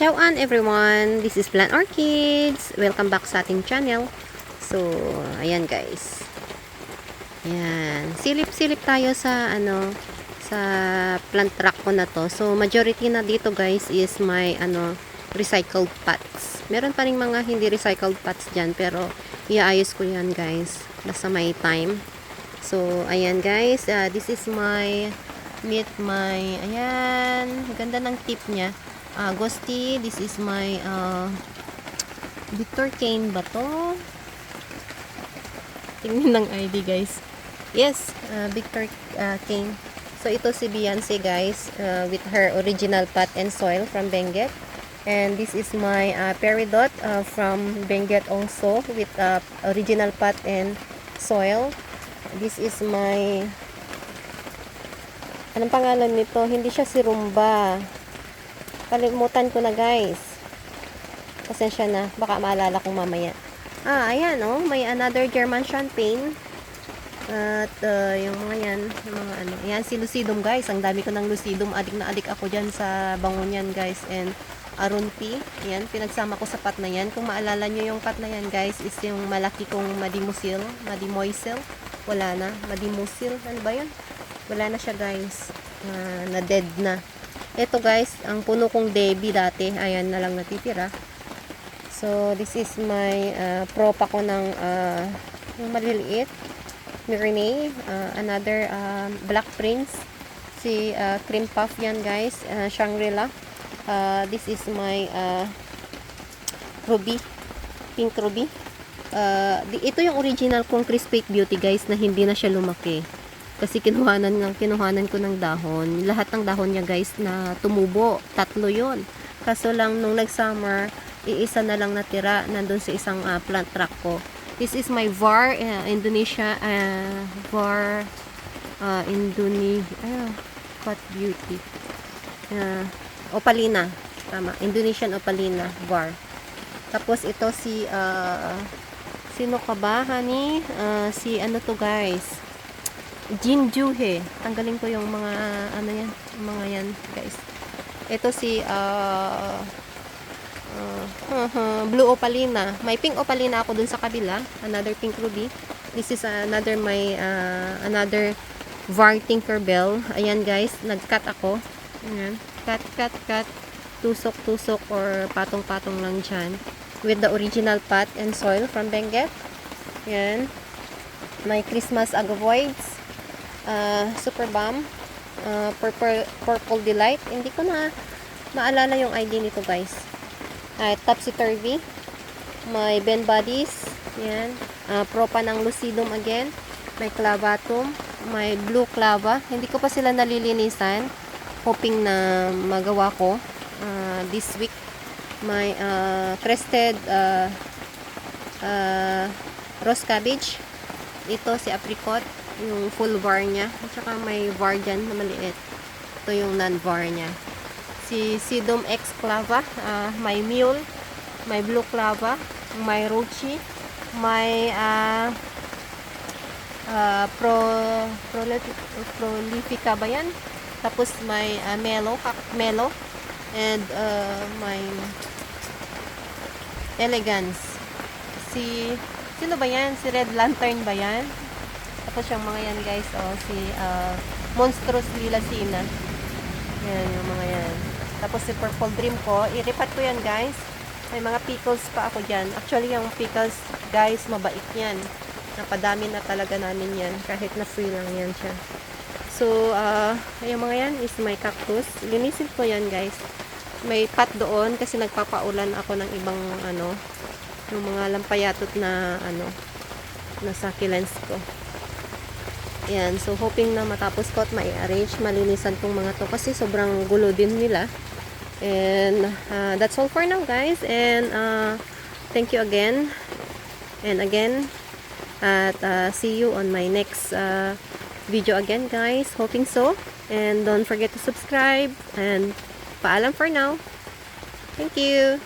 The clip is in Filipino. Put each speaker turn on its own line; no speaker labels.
Ciao everyone! This is Plant Orchids. Welcome back sa ating channel. So, ayan guys. Ayan. Silip-silip tayo sa sa plant rack ko na to. So, majority na dito guys is my recycled pots. Meron pa ring mga hindi recycled pots dyan, pero iaayos ko yan guys. Basta may time. So, ayan guys. This is my ayan. Ganda ng tip niya. Ghosty, this is my Victor Cane ba to? Tingnan ng ID guys. Yes, Victor Cane. So ito si Beyonce guys, with her original pot and soil from Benguet. And this is my Peridot from Benguet also with original pot and soil. This is my, anong pangalan nito? Hindi siya si Rumba. Kalimutan ko na guys. Pasensya na. Baka maalala kong mamaya. Ayan oh. May another German champagne. At yung mga yan. Yung mga Ayan si Lucidum guys. Ang dami ko ng Lucidum. Adik na adik ako dyan sa bangon yan guys. And Arunti. Yan. Pinagsama ko sa pot na yan. Kung maalala nyo yung pot na yan guys. Is yung malaki kong Madimusil. Madimoisil. Wala na. Madimusil. Ano ba yun? Wala na siya guys. Na dead na. Ito guys, ang puno kong Debbie dati, ayan na lang natitira. So, this is my propa ko ng yung maliliit. Mirinay, another Black Prince. Si Cream Puff yan guys, Shangri-La. This is my Ruby, Pink Ruby. Ito yung original kong Crispy Beauty guys na hindi na siya lumaki. Kasi kinuhanan ko ng dahon. Lahat ng dahon niya guys na tumubo. 3 yon. Kaso lang nung nag-summer, iisa na lang natira nandun sa isang plant rack ko. This is my VAR Indonesia VAR Indonesia Pot Beauty. Opalina. Tama. Indonesian Opalina VAR. Tapos ito si sino ka ba, honey? Si ano to guys? Jinjuhe. Tanggalin ko yung mga yan, mga yan guys. Ito si Blue Opalina. May pink Opalina ako dun sa kabila. Another pink ruby. This is another another VAR Tinkerbell. Ayan guys, nag-cut ako. Ayan. Cut. Tusok or patong-patong lang dyan. With the original pot and soil from Benguet. Ayan. May Christmas Agavoids. Super Bomb, Purple Delight. Hindi ko na maalala yung ID nito guys. Topsy Turvy. May Ben Bodies. Yan. Propa ng Lucidum again. May Clavatum. May Blue Clava. Hindi ko pa sila nalilinisan. Hoping na magawa ko this week. May Crested Rose Cabbage. Ito si Apricot. Yung full var niya. At saka may var dyan na maliit. Ito yung non-var niya. Si Sidum X Clava. May Mule. May Blue Clava. May Rochi. May Prolifica ba yan? Tapos may Melo. And may Elegance. Sino ba yan? Si Red Lantern ba yan? Tapos yung mga yan guys, si Monstrous Lilacina. Yan, yung mga yan. Tapos si Purple Dream ko, i-repat ko yan guys. May mga pickles pa ako dyan. Actually, yung pickles guys, mabait yan. Napadami na talaga namin yan. Kahit na free lang yan siya. So, yung mga yan is my cactus. Linisin ko yan guys. May pot doon kasi nagpapaulan ako ng ibang yung mga lampayatot na na succulents ko. Yan, so hoping na matapos ko at ma-arrange, malinisan kong mga to kasi sobrang gulo din nila. And that's all for now guys. And thank you again. And again, at see you on my next video again guys. Hoping so. And don't forget to subscribe. And paalam for now. Thank you.